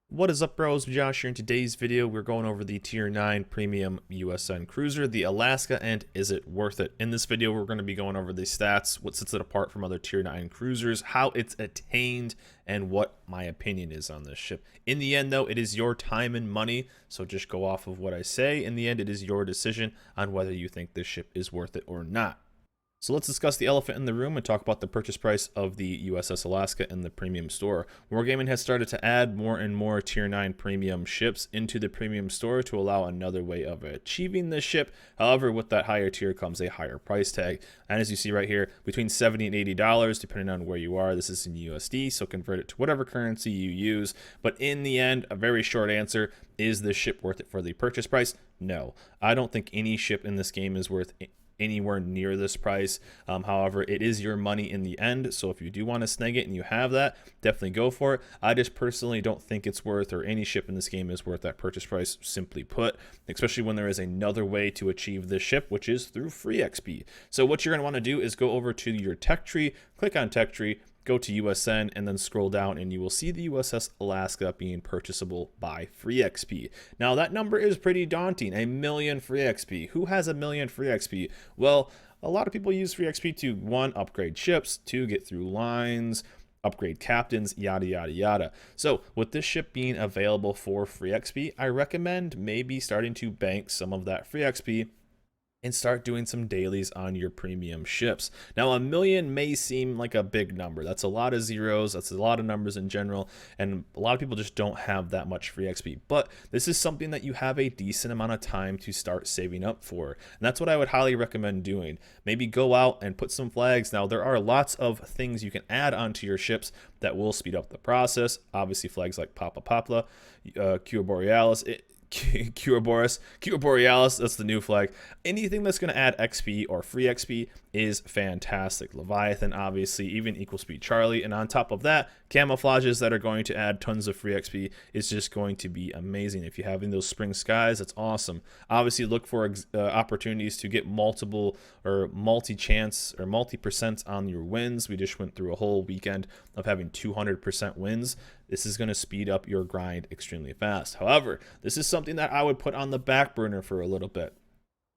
What is up, bros? Josh here. In today's video, we're going over the Tier 9 Premium USN Cruiser, the Alaska, and is it worth it? In this video, we're going to be going over the stats, what sets it apart from other Tier 9 cruisers, how it's attained, and what my opinion is on this ship. In the end, though, it is your time and money, so just go off of what I say. In the end, it is your decision on whether you think this ship is worth it or not. So let's discuss the elephant in the room and talk about the purchase price of the USS Alaska in the premium store. Wargaming has started to add more and more Tier 9 premium ships into the premium store to allow another way of achieving this ship. However, with that higher tier comes a higher price tag. And as you see right here, between $70 and $80, depending on where you are. This is in USD, so convert it to whatever currency you use. But in the end, a very short answer, is this ship worth it for the purchase price? No. I don't think any ship in this game is worth anywhere near this price. However, it is your money in the end, so if you do want to snag it and you have that, definitely go for it. I just personally don't think it's worth, or any ship in this game is worth, that purchase price, simply put, especially when there is another way to achieve this ship, which is through free XP. So what you're going to want to do is go over to your tech tree, click on tech tree, go to USN, and then scroll down and you will see the USS Alaska being purchasable by free XP. Now that number is pretty daunting, 1,000,000 free XP. Who has 1,000,000 free XP? Well, a lot of people use free XP to, 1, upgrade ships, 2, get through lines, upgrade captains, yada yada yada. So with this ship being available for free XP, I recommend maybe starting to bank some of that free XP and start doing some dailies on your premium ships. Now, 1,000,000 may seem like a big number. That's a lot of zeros. That's a lot of numbers in general. And a lot of people just don't have that much free XP. But this is something that you have a decent amount of time to start saving up for. And that's what I would highly recommend doing. Maybe go out and put some flags. Now, there are lots of things you can add onto your ships that will speed up the process. Obviously, flags like Papa Papla, Cure Borealis, Cure Borealis, that's the new flag. Anything that's going to add XP or free XP is fantastic. Leviathan, obviously, even Equal Speed Charlie, and on top of that, camouflages that are going to add tons of free XP is just going to be amazing. If you're having those spring skies, that's awesome. Obviously, look for opportunities to get multiple or multi-chance or multi-percent on your wins. We just went through a whole weekend of having 200% wins. This is going to speed up your grind extremely fast. However, this is something that I would put on the back burner for a little bit.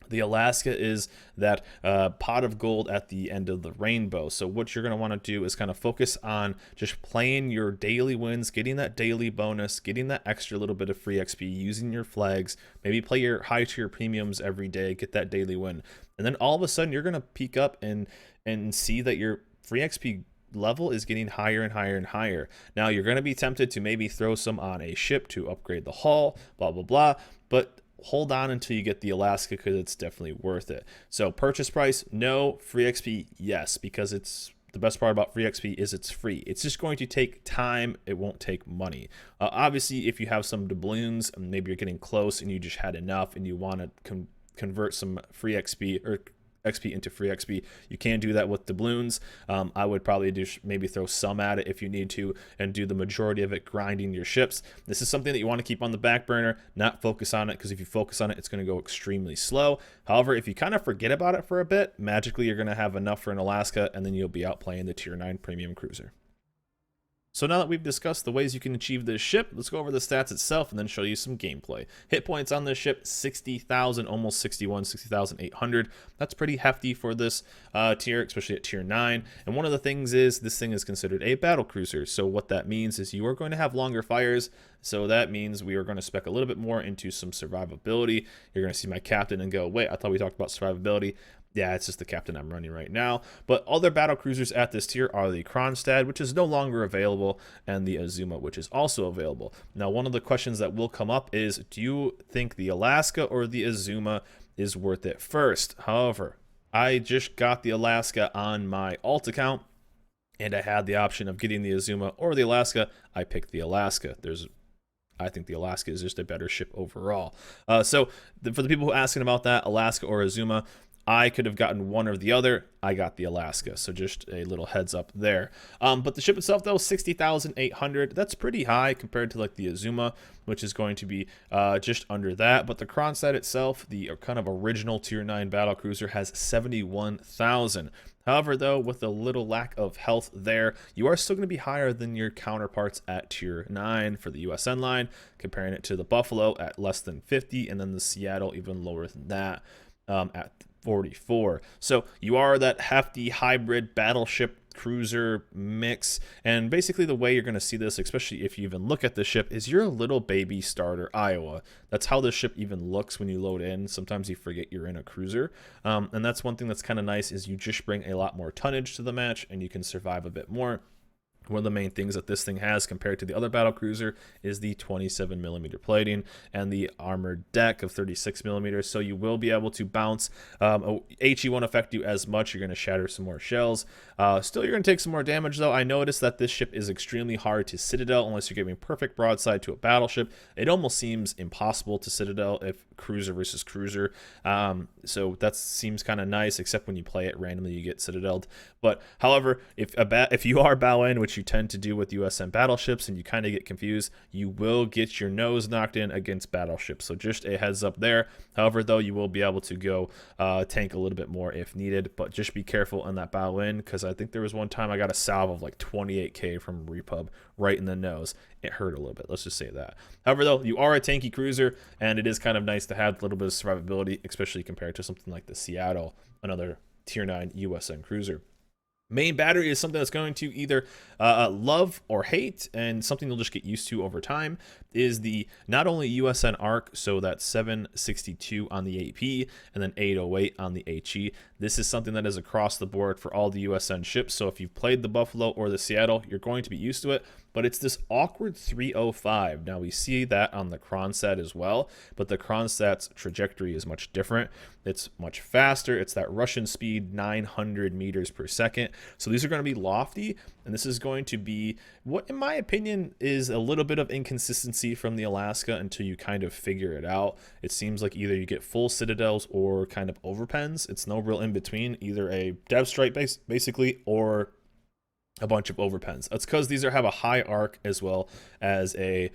The Alaska is that pot of gold at the end of the rainbow. So what you're going to want to do is kind of focus on just playing your daily wins, getting that daily bonus, getting that extra little bit of free XP, using your flags, maybe play your high tier premiums every day, get that daily win. And then all of a sudden you're going to peak up and see that your free XP level is getting higher and higher and higher. Now you're going to be tempted to maybe throw some on a ship to upgrade the hull, blah, blah, blah. But hold on until you get the Alaska, because it's definitely worth it. So purchase price, no. Free XP, yes, because it's the best part about free XP is it's free. It's just going to take time. It won't take money. Obviously, if you have some doubloons and maybe you're getting close and you just had enough and you want to convert some free XP or XP into free XP, you can do that with doubloons. I would probably maybe throw some at it if you need to, and do the majority of it grinding your ships. This is something that you want to keep on the back burner, not focus on it, because if you focus on it, it's going to go extremely slow. However, if you kind of forget about it for a bit, magically you're going to have enough for an Alaska, and then you'll be out playing the Tier 9 Premium Cruiser. So now that we've discussed the ways you can achieve this ship, let's go over the stats itself and then show you some gameplay. Hit points on this ship, 60,000, almost 60,800. That's pretty hefty for this tier, especially at Tier 9. And one of the things is this thing is considered a Battlecruiser. So what that means is you are going to have longer fires. So that means we are going to spec a little bit more into some survivability. You're going to see my captain and go, wait, I thought we talked about survivability. Yeah, it's just the captain I'm running right now. But other battle cruisers at this tier are the Kronstadt, which is no longer available, and the Azuma, which is also available. Now, one of the questions that will come up is, do you think the Alaska or the Azuma is worth it first? However, I just got the Alaska on my alt account, and I had the option of getting the Azuma or the Alaska. I picked the Alaska. I think the Alaska is just a better ship overall. For the people who are asking about that, Alaska or Azuma, I could have gotten one or the other. I got the Alaska, so just a little heads up there. But the ship itself, though, 60,800. That's pretty high compared to like the Azuma, which is going to be just under that. But the Kronstadt itself, the kind of original Tier 9 battlecruiser, has 71,000. However, though, with a little lack of health there, you are still going to be higher than your counterparts at Tier 9 for the USN line, comparing it to the Buffalo at less than 50, and then the Seattle even lower than that at 44. So you are that hefty hybrid battleship cruiser mix, and basically the way you're going to see this, especially if you even look at the ship, is you're a little baby starter Iowa. That's how the ship even looks when you load in. Sometimes you forget you're in a cruiser, and that's one thing that's kind of nice, is you just bring a lot more tonnage to the match and you can survive a bit more. One of the main things that this thing has compared to the other battlecruiser is the 27mm plating and the armored deck of 36mm, so you will be able to bounce. HE won't affect you as much. You're going to shatter some more shells. Still, you're going to take some more damage, though. I noticed that this ship is extremely hard to Citadel unless you're giving perfect broadside to a battleship. It almost seems impossible to Citadel if cruiser versus cruiser. So that seems kind of nice, except when you play it randomly, you get Citadeled. But however, if you are bow in, which you tend to do with USN battleships, and you kind of get confused, you will get your nose knocked in against battleships. So just a heads up there. However, though, you will be able to go tank a little bit more if needed, but just be careful on that bow in, because I think there was one time I got a salve of like 28k from Repub right in the nose. It hurt a little bit, let's just say that. However, though, you are a tanky cruiser, and it is kind of nice to have a little bit of survivability, especially compared to something like the Seattle, another Tier 9 USN cruiser. Main battery is something that's going to either love or hate, and something you'll just get used to over time, is the not only USN ARC, so that's 762 on the AP and then 808 on the HE. This is something that is across the board for all the USN ships, so if you've played the Buffalo or the Seattle, you're going to be used to it. But it's this awkward 305. Now, we see that on the Kronstadt as well, but the Kronstadt's trajectory is much different. It's much faster. It's that Russian speed, 900 meters per second. So these are going to be lofty, and this is going to be what, in my opinion, is a little bit of inconsistency from the Alaska until you kind of figure it out. It seems like either you get full citadels or kind of overpens. It's no real in between, either a dev strike basically, or a bunch of overpens. That's because these have a high arc as well as a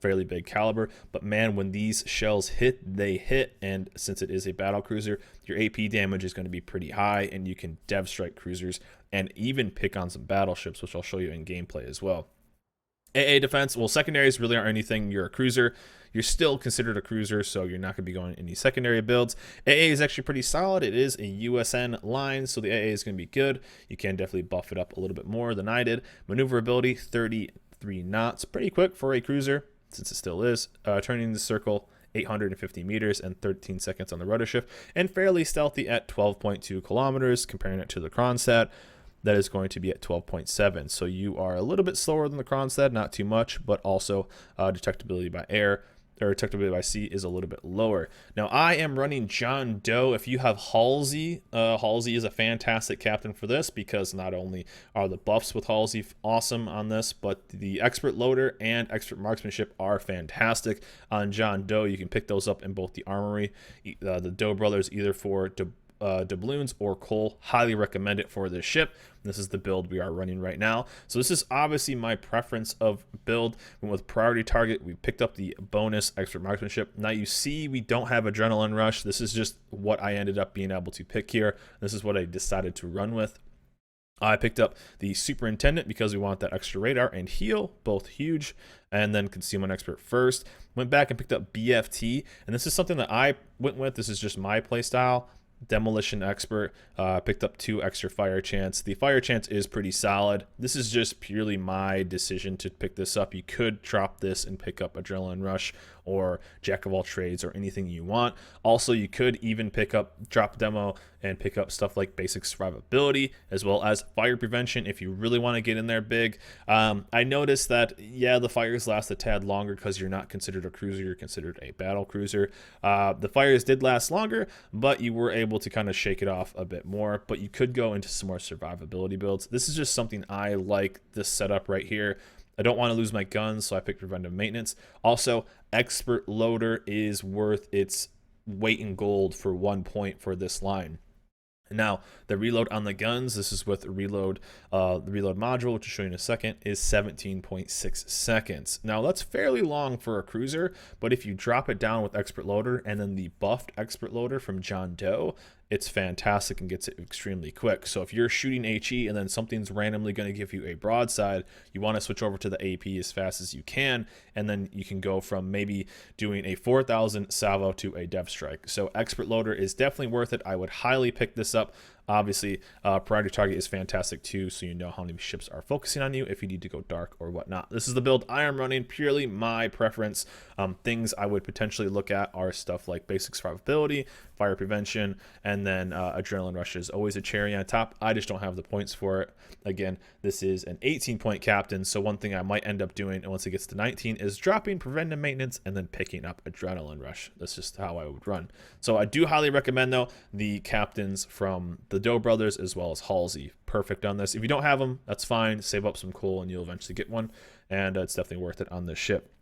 fairly big caliber. But man, when these shells hit, they hit. And since it is a battle cruiser, your AP damage is going to be pretty high, and you can dev strike cruisers and even pick on some battleships, which I'll show you in gameplay as well. AA defense, well, secondaries really aren't anything. You're a cruiser. You're still considered a cruiser, so you're not going to be going any secondary builds. AA is actually pretty solid. It is a USN line, so the AA is going to be good. You can definitely buff it up a little bit more than I did. Maneuverability, 33 knots. Pretty quick for a cruiser, since it still is. Turning the circle, 850 meters and 13 seconds on the rudder shift. And fairly stealthy at 12.2 kilometers, comparing it to the Kronstadt. That is going to be at 12.7. So you are a little bit slower than the Kronstadt, not too much, but also detectability by air, or detectability by sea, is a little bit lower. Now, I am running John Doe. If you have Halsey, Halsey is a fantastic captain for this, because not only are the buffs with Halsey awesome on this, but the expert loader and expert marksmanship are fantastic on John Doe. You can pick those up in both the armory, the Doe brothers, either for doubloons or coal. Highly recommend it for this ship. This is the build we are running right now. So this is obviously my preference of build. With priority target, we picked up the bonus expert marksmanship. Now you see we don't have adrenaline rush. This is just what I ended up being able to pick here. This is what I decided to run with. I picked up the superintendent because we want that extra radar and heal, both huge, and then concealment expert first. Went back and picked up BFT, and this is something that I went with. This is just my play style. Demolition expert, picked up 2 extra fire chance. The fire chance is pretty solid. This is just purely my decision to pick this up. You could drop this and pick up adrenaline rush or jack of all trades or anything you want. Also, you could even pick up drop demo and pick up stuff like basic survivability as well as fire prevention if you really want to get in there big. I noticed that, yeah, the fires last a tad longer because you're not considered a cruiser, you're considered a battle cruiser. The fires did last longer, but you were able to kind of shake it off a bit more. But you could go into some more survivability builds. This is just something I like, this setup right here. I don't want to lose my guns, so I picked preventive maintenance. Also, expert loader is worth its weight in gold for 1 point for this line. Now, the reload on the guns, this is with reload, the reload module, which I'll show you in a second, is 17.6 seconds. Now, that's fairly long for a cruiser, but if you drop it down with Expert Loader and then the buffed Expert Loader from John Doe, it's fantastic and gets it extremely quick. So if you're shooting HE and then something's randomly going to give you a broadside, you want to switch over to the AP as fast as you can, and then you can go from maybe doing a 4,000 salvo to a dev strike. So Expert Loader is definitely worth it. I would highly pick this up. Obviously, priority target is fantastic too, so you know how many ships are focusing on you if you need to go dark or whatnot. This is the build I am running, purely my preference. Things I would potentially look at are stuff like basic survivability, fire prevention, and then adrenaline rushes. Always a cherry on top. I just don't have the points for it. Again, this is an 18-point captain, so one thing I might end up doing once it gets to 19 is dropping preventive maintenance and then picking up adrenaline rush. That's just how I would run. So I do highly recommend, though, the captains from the Doe brothers as well as Halsey. Perfect on this. If you don't have them, that's fine. Save up some coal and you'll eventually get one, and it's definitely worth it on this ship.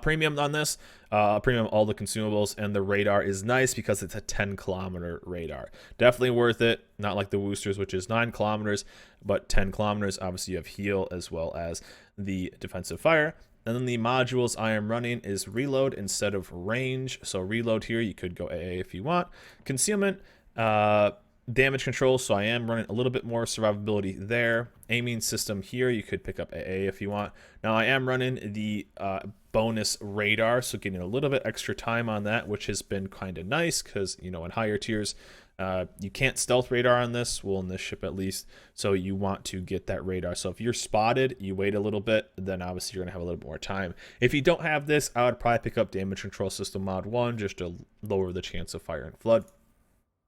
Premium on this, premium all the consumables, and the radar is nice because it's a 10-kilometer radar. Definitely worth it. Not like the Woosters, which is 9 kilometers, but 10 kilometers. Obviously, you have heal as well as the defensive fire. And then the modules I am running is reload instead of range. So reload here, you could go AA if you want. Concealment, damage control, so I am running a little bit more survivability there. Aiming system here, you could pick up AA if you want. Now I am running the bonus radar, so getting a little bit extra time on that, which has been kind of nice because, you know, in higher tiers, you can't stealth radar on this, well, in this ship at least, so you want to get that radar. So if you're spotted, you wait a little bit, then obviously you're going to have a little bit more time. If you don't have this, I would probably pick up damage control system mod 1 just to lower the chance of fire and flood.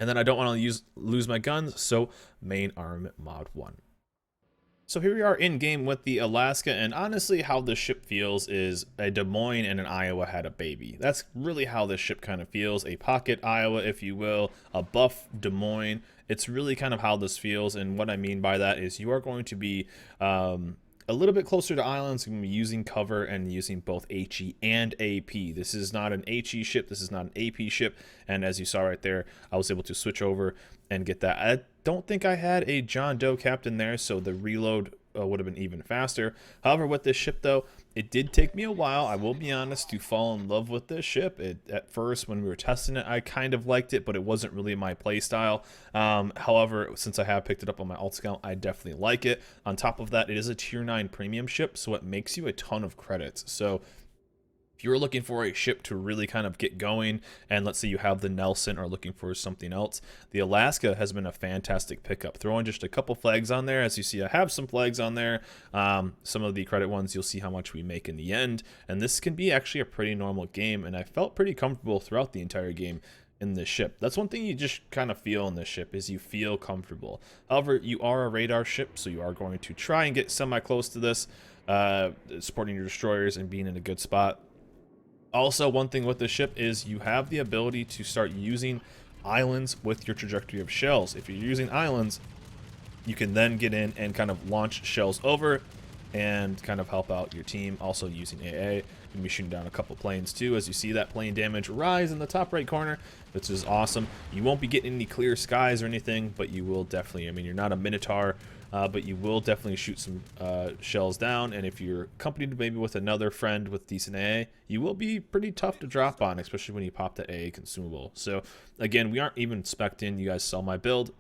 And then I don't want to lose my guns, so main armament mod 1. So here we are in game with the Alaska, and honestly how this ship feels is a Des Moines and an Iowa had a baby. That's really how this ship kind of feels, a pocket Iowa if you will, a buff Des Moines. It's really kind of how this feels, and what I mean by that is you are going to be a little bit closer to islands. You're going to be using cover and using both HE and AP. This is not an HE ship, this is not an AP ship, and as you saw right there, I was able to switch over and get that. I don't think I had a John Doe captain there, so the reload would have been even faster. However, with this ship though, it did take me a while, I will be honest, to fall in love with this ship. At first, when we were testing it, I kind of liked it, but it wasn't really my play style. However, since I have picked it up on my alt account, I definitely like it. On top of that, it is a tier 9 premium ship, so it makes you a ton of credits. So if you're looking for a ship to really kind of get going, and let's say you have the Nelson or looking for something else, the Alaska has been a fantastic pickup. Throwing just a couple flags on there. As you see, I have some flags on there. Some of the credit ones, you'll see how much we make in the end. And this can be actually a pretty normal game, and I felt pretty comfortable throughout the entire game in this ship. That's one thing you just kind of feel in this ship, is you feel comfortable. However, you are a radar ship, so you are going to try and get semi-close to this, supporting your destroyers and being in a good spot. Also, one thing with this ship is you have the ability to start using islands with your trajectory of shells. If you're using islands, you can then get in and kind of launch shells over and kind of help out your team. Also using AA, you can be shooting down a couple planes too, as you see that plane damage rise in the top right corner, which is awesome. You won't be getting any clear skies or anything, but you will definitely, I mean, you're not a Minotaur, but you will definitely shoot some shells down, and if you're accompanied maybe with another friend with decent AA, you will be pretty tough to drop on, especially when you pop the AA consumable. So again, we aren't even spec'd in. You guys saw my build.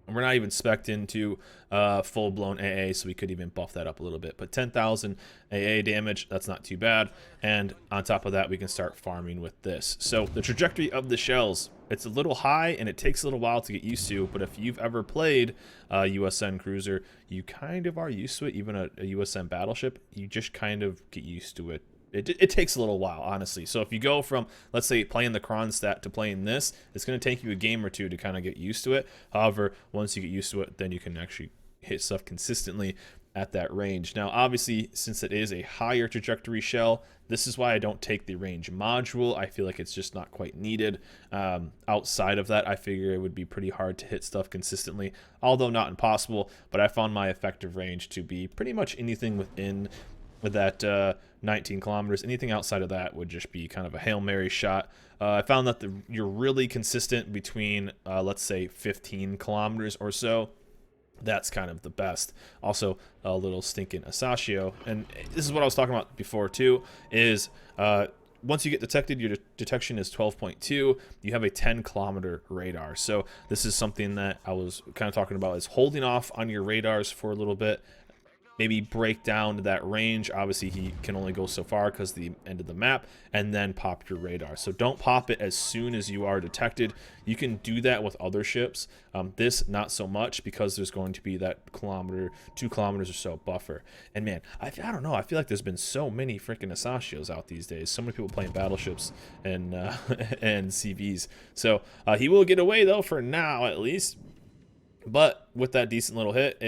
We're not even spec'd into full-blown AA, so we could even buff that up a little bit. But 10,000 AA damage, that's not too bad. And on top of that, we can start farming with this. So the trajectory of the shells, it's a little high, and it takes a little while to get used to. But if you've ever played USN Cruiser, you kind of are used to it. Even a USN battleship, you just kind of get used to it. It takes a little while, honestly. So if you go from, let's say, playing the Kronstadt to playing this, it's going to take you a game or two to kind of get used to it. However, once you get used to it, then you can actually hit stuff consistently at that range. Now, obviously, since it is a higher trajectory shell, this is why I don't take the range module. I feel like it's just not quite needed. Outside of that, I figure it would be pretty hard to hit stuff consistently, although not impossible. But I found my effective range to be pretty much anything within that 19 kilometers. Anything outside of that would just be kind of a Hail Mary shot. I found that you're really consistent between, let's say, 15 kilometers or so. That's kind of the best. Also, a little stinking Asashio. And this is what I was talking about before, too, is once you get detected, your detection is 12.2. You have a 10-kilometer radar. So this is something that I was kind of talking about, is holding off on your radars for a little bit. Maybe break down that range. Obviously, he can only go so far because the end of the map, and then pop your radar. So don't pop it as soon as you are detected. You can do that with other ships. This, not so much, because there's going to be that 2 kilometers or so buffer. And man, I don't know. I feel like there's been so many freaking Asashios out these days. So many people playing battleships and and CVs. So he will get away, though, for now at least. But with that decent little hit,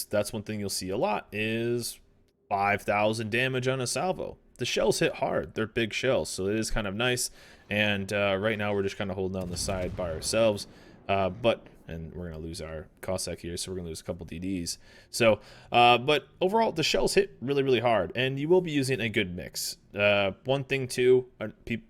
that's one thing you'll see a lot, is 5,000 damage on a salvo. The shells hit hard. They're big shells, so it is kind of nice. And right now we're just kind of holding down the side by ourselves. And we're going to lose our Cossack here, so we're going to lose a couple DDs. So, but overall, the shells hit really, really hard, and you will be using a good mix. One thing, too,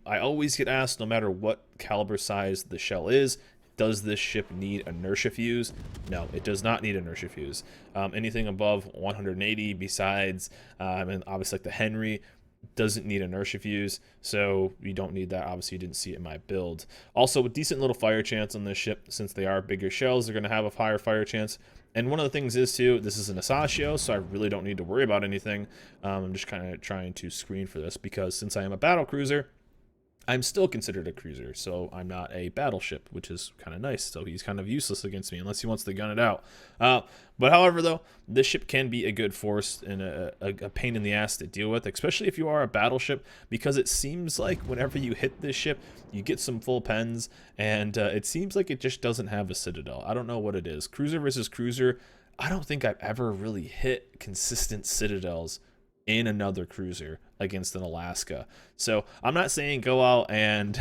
I always get asked, no matter what caliber size the shell is, does this ship need inertia fuse? No, it does not need inertia fuse. Anything above 180 besides, and obviously like the Henry, doesn't need inertia fuse, so you don't need that. Obviously, you didn't see it in my build. Also, a decent little fire chance on this ship. Since they are bigger shells, they're going to have a higher fire chance. And one of the things is, too, this is an Asashio, so I really don't need to worry about anything. I'm just kind of trying to screen for this, because since I am a battlecruiser, I'm still considered a cruiser, so I'm not a battleship, which is kind of nice. So he's kind of useless against me unless he wants to gun it out. But however, though, this ship can be a good force and a pain in the ass to deal with, especially if you are a battleship, because it seems like whenever you hit this ship, you get some full pens, and it seems like it just doesn't have a citadel. I don't know what it is. Cruiser versus cruiser, I don't think I've ever really hit consistent citadels in another cruiser against an Alaska. So I'm not saying go out and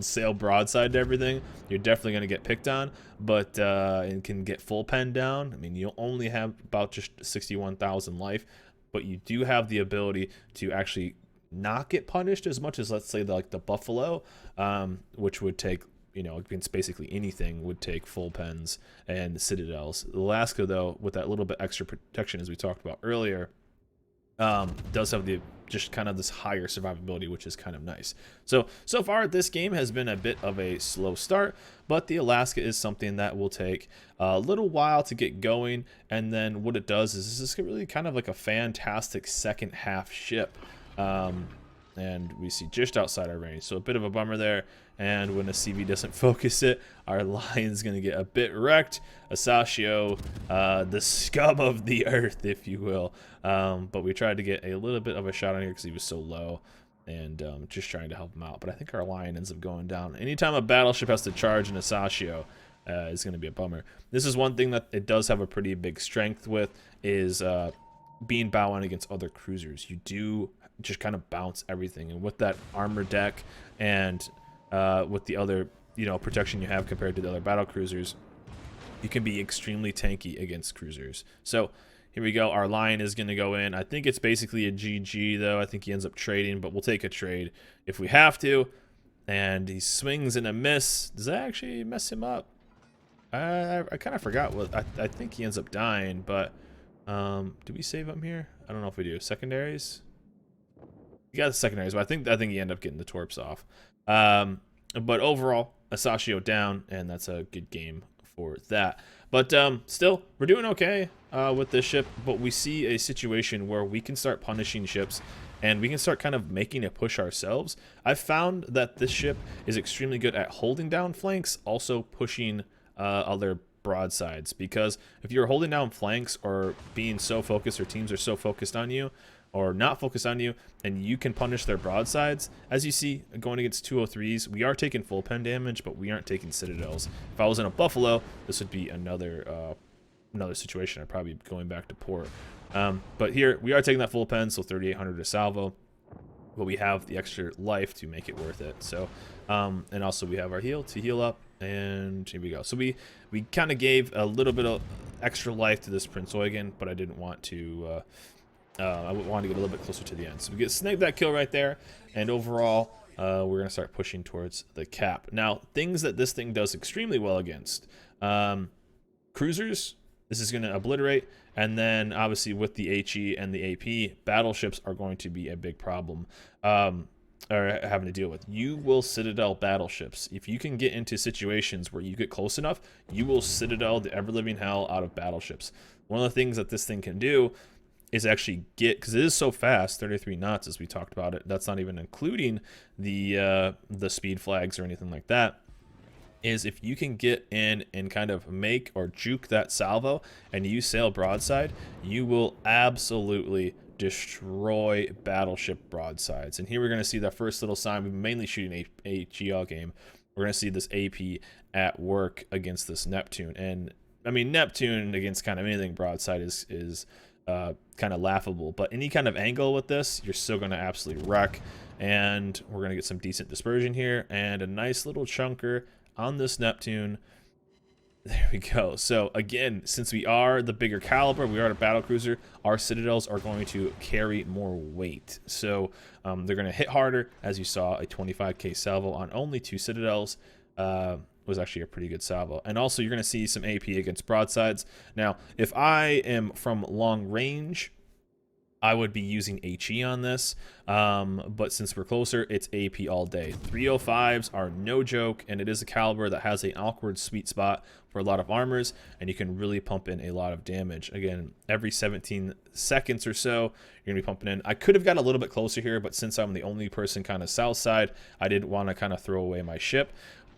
sail broadside to everything. You're definitely going to get picked on, but and can get full pen down. I mean, you'll only have about just 61,000 life, but you do have the ability to actually not get punished as much as, let's say, like the Buffalo, which would take, you know, against basically anything, would take full pens and citadels. Alaska, though, with that little bit extra protection, as we talked about earlier, does have the just kind of this higher survivability, which is kind of nice. So far this game has been a bit of a slow start, but the Alaska is something that will take a little while to get going, and then what it does is this is really kind of like a fantastic second half ship. And we see just outside our range, so a bit of a bummer there. And when a CV doesn't focus it, our lion's gonna get a bit wrecked. Asashio, the scum of the earth, if you will. But we tried to get a little bit of a shot on here because he was so low, and just trying to help him out. But I think our lion ends up going down. Anytime a battleship has to charge an Asashio, is gonna be a bummer. This is one thing that it does have a pretty big strength with, is being bow on against other cruisers. You do just kind of bounce everything, and with that armor deck and with the other, you know, protection you have compared to the other battle cruisers, you can be extremely tanky against cruisers. So here we go. Our lion is going to go in. I think it's basically a GG, though. I think he ends up trading, but we'll take a trade if we have to. And he swings and a miss. Does that actually mess him up? I kind of forgot what I think he ends up dying, but do we save him here? I don't know if we do. Secondaries. He got the secondaries, but I think he ended up getting the torps off. But overall, Asashio down, and that's a good game for that. But still, we're doing okay with this ship, but we see a situation where we can start punishing ships, and we can start kind of making a push ourselves. I've found that this ship is extremely good at holding down flanks, also pushing other broadsides, because if you're holding down flanks or being so focused, or teams are so focused on you, or not focused on you, and you can punish their broadsides. As you see, going against 203s, we are taking full pen damage, but we aren't taking citadels. If I was in a Buffalo, this would be another situation. I'd probably be going back to port. But here, we are taking that full pen, so 3,800 to salvo, but we have the extra life to make it worth it. So, and also we have our heal to heal up, and here we go. So we kind of gave a little bit of extra life to this Prince Eugen, but I didn't want to I would want to get a little bit closer to the end. So we get snagged that kill right there, and overall, we're going to start pushing towards the cap. Now, things that this thing does extremely well against. Cruisers, this is going to obliterate, and then obviously with the HE and the AP, battleships are going to be a big problem. Or having to deal with. You will Citadel battleships. If you can get into situations where you get close enough, you will Citadel the ever-living hell out of battleships. One of the things that this thing can do is actually get, because it is so fast, 33 knots as we talked about it. That's not even including the speed flags or anything like that. Is if you can get in and kind of make or juke that salvo and you sail broadside, you will absolutely destroy battleship broadsides. And here we're going to see that first little sign. We've been mainly shooting a GL game. We're going to see this AP at work against this Neptune. And I mean, Neptune against kind of anything broadside is kind of laughable, but any kind of angle with this, you're still going to absolutely wreck. And we're going to get some decent dispersion here and a nice little chunker on this Neptune. There we go. So again, since we are the bigger caliber, we are a battlecruiser, our citadels are going to carry more weight. So they're going to hit harder. As you saw, a 25k salvo on only 2 citadels was actually a pretty good salvo. And also you're going to see some AP against broadsides. Now, if I am from long range, I would be using HE on this, but since we're closer, it's AP all day. 305s are no joke, and it is a caliber that has an awkward sweet spot for a lot of armors, and you can really pump in a lot of damage. Again, every 17 seconds or so, you're going to be pumping in. I could have got a little bit closer here, but since I'm the only person kind of south side, I didn't want to kind of throw away my ship.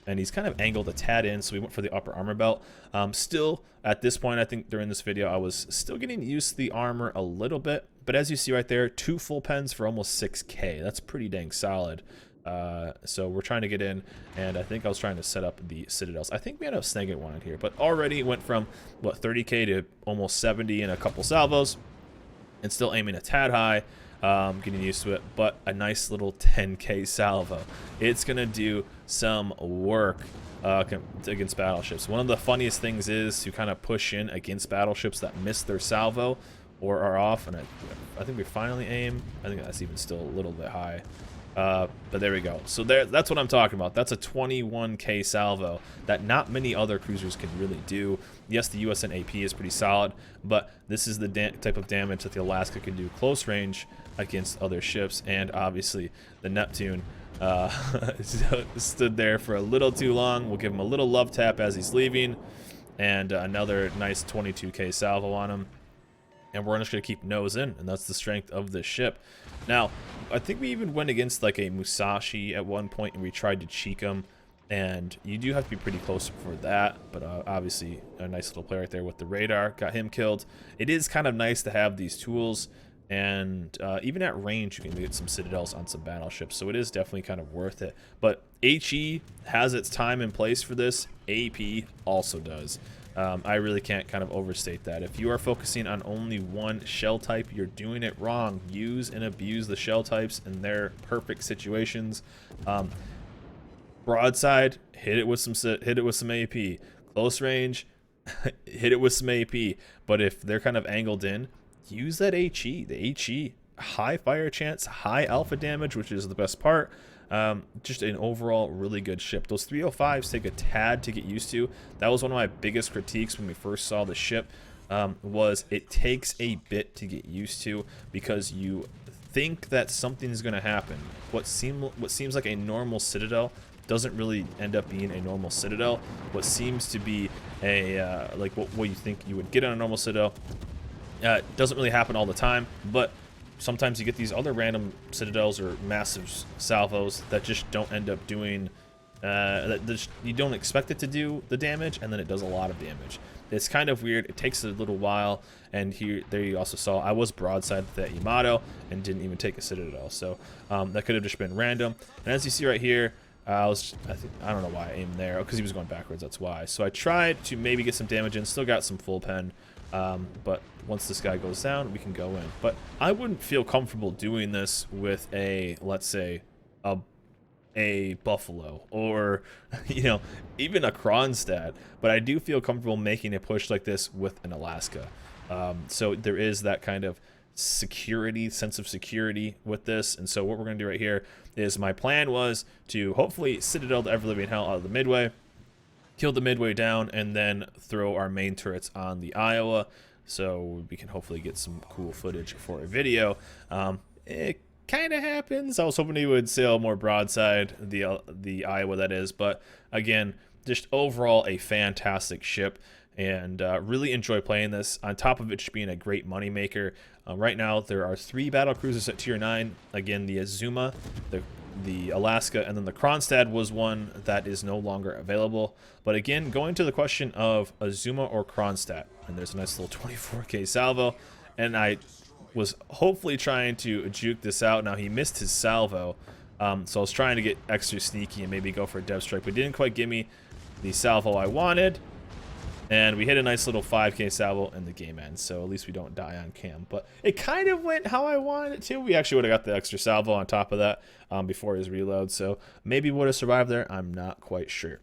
And he's kind of angled a tad in, so we went for the upper armor belt. Still, at this point, I think during this video, I was still getting used to the armor a little bit. But as you see right there, 2 full pens for almost 6k. That's pretty dang solid. So we're trying to get in, and I think I was trying to set up the citadels. I think we ended up snagging one in here, but already went from, what, 30k to almost 70 in a couple salvos, and still aiming a tad high. Getting used to it, but a nice little 10k salvo. It's gonna do some work against battleships. One of the funniest things is to kind of push in against battleships that miss their salvo or are off, and I think we finally aim. I think that's even still a little bit high. But there we go. So that's what I'm talking about. That's a 21k salvo that not many other cruisers can really do. Yes, the USN AP is pretty solid, but this is the type of damage that the Alaska can do close range against other ships. And obviously the Neptune stood there for a little too long. We'll give him a little love tap as he's leaving, and another nice 22k salvo on him. And we're just going to keep nose in, and that's the strength of this ship. Now, I think we even went against like a Musashi at one point, and we tried to cheek him, and you do have to be pretty close for that. But obviously, a nice little play right there with the radar. Got him killed. It is kind of nice to have these tools, and even at range, you can get some citadels on some battleships, so it is definitely kind of worth it. But HE has its time and place for this. AP also does. I really can't kind of overstate that. If you are focusing on only one shell type, you're doing it wrong. Use and abuse the shell types in their perfect situations. Broadside, hit it with some AP. Close range, hit it with some AP. But if they're kind of angled in, use that HE. The HE, high fire chance, high alpha damage, which is the best part. Just an overall really good ship. Those 305s take a tad to get used to. That was one of my biggest critiques when we first saw the ship, was it takes a bit to get used to, because you think that something's going to happen. What seems like a normal citadel doesn't really end up being a normal citadel. What seems to be a like what you think you would get on a normal citadel doesn't really happen all the time, but sometimes you get these other random citadels or massive salvos that just don't end up doing, you don't expect it to do the damage, and then it does a lot of damage. It's kind of weird. It takes a little while, and there you also saw I was broadside with that Yamato and didn't even take a citadel, so that could have just been random. And as you see right here, I don't know why I aimed there, because he was going backwards, that's why. So I tried to maybe get some damage in, still got some full pen. But once this guy goes down, we can go in. But I wouldn't feel comfortable doing this with a, let's say, a Buffalo, or, you know, even a Kronstadt. But I do feel comfortable making a push like this with an Alaska. So there is that kind of sense of security with this. And so what we're going to do right here is, my plan was to hopefully Citadel the ever living hell out of the Midway, kill the Midway down, and then throw our main turrets on the Iowa, so we can hopefully get some cool footage for a video. It kind of happens. I was hoping he would sail more broadside, the Iowa that is, but again, just overall a fantastic ship, and really enjoy playing this, on top of it just being a great money maker. Right now there are 3 battle cruisers at tier 9. Again, the Azuma, the Alaska, and then the Kronstadt was one that is no longer available. But again, going to the question of Azuma or Kronstadt, and there's a nice little 24k salvo, and I was hopefully trying to juke this out. Now he missed his salvo, so I was trying to get extra sneaky and maybe go for a dev strike, but didn't quite give me the salvo I wanted. And we hit a nice little 5k salvo and the game ends, so at least we don't die on cam. But it kind of went how I wanted it to. We actually would have got the extra salvo on top of that before his reload, so maybe would have survived there. I'm not quite sure.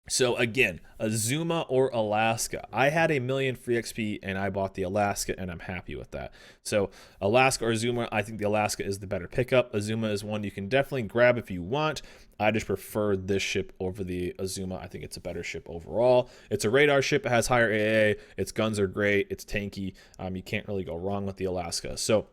So again, Azuma or Alaska. I had 1,000,000 free XP and I bought the Alaska, and I'm happy with that. So Alaska or Azuma, I think the Alaska is the better pickup. Azuma is one you can definitely grab if you want. I just prefer this ship over the Azuma. I think it's a better ship overall. It's a radar ship. It has higher AA. Its guns are great. It's tanky. You can't really go wrong with the Alaska. So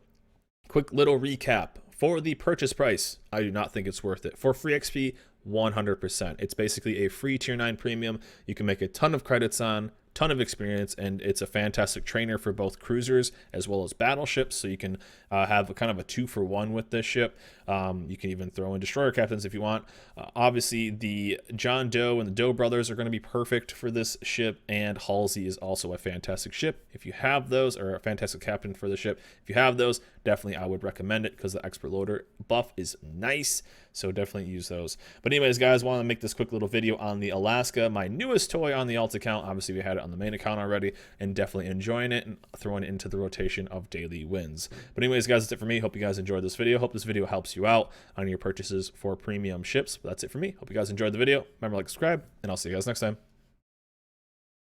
quick little recap. For the purchase price, I do not think it's worth it. For free XP, 100%. It's basically a free tier 9 premium. You can make a ton of credits on, ton of experience, and it's a fantastic trainer for both cruisers as well as battleships. So you can have a kind of a 2-for-1 with this ship. You can even throw in destroyer captains if you want. Obviously, the John Doe and the Doe brothers are going to be perfect for this ship, and Halsey is also a fantastic ship. If you have those, or a fantastic captain for the ship, if you have those, definitely I would recommend it because the expert loader buff is nice. So definitely use those. But anyways, guys, want to make this quick little video on the Alaska, my newest toy on the alt account. Obviously, we had it on the main account already, and definitely enjoying it and throwing it into the rotation of daily wins. But anyways, guys, that's it for me. Hope you guys enjoyed this video. Hope this video helps you out on your purchases for premium ships. But that's it for me. Hope you guys enjoyed the video. Remember, like, subscribe, and I'll see you guys next time.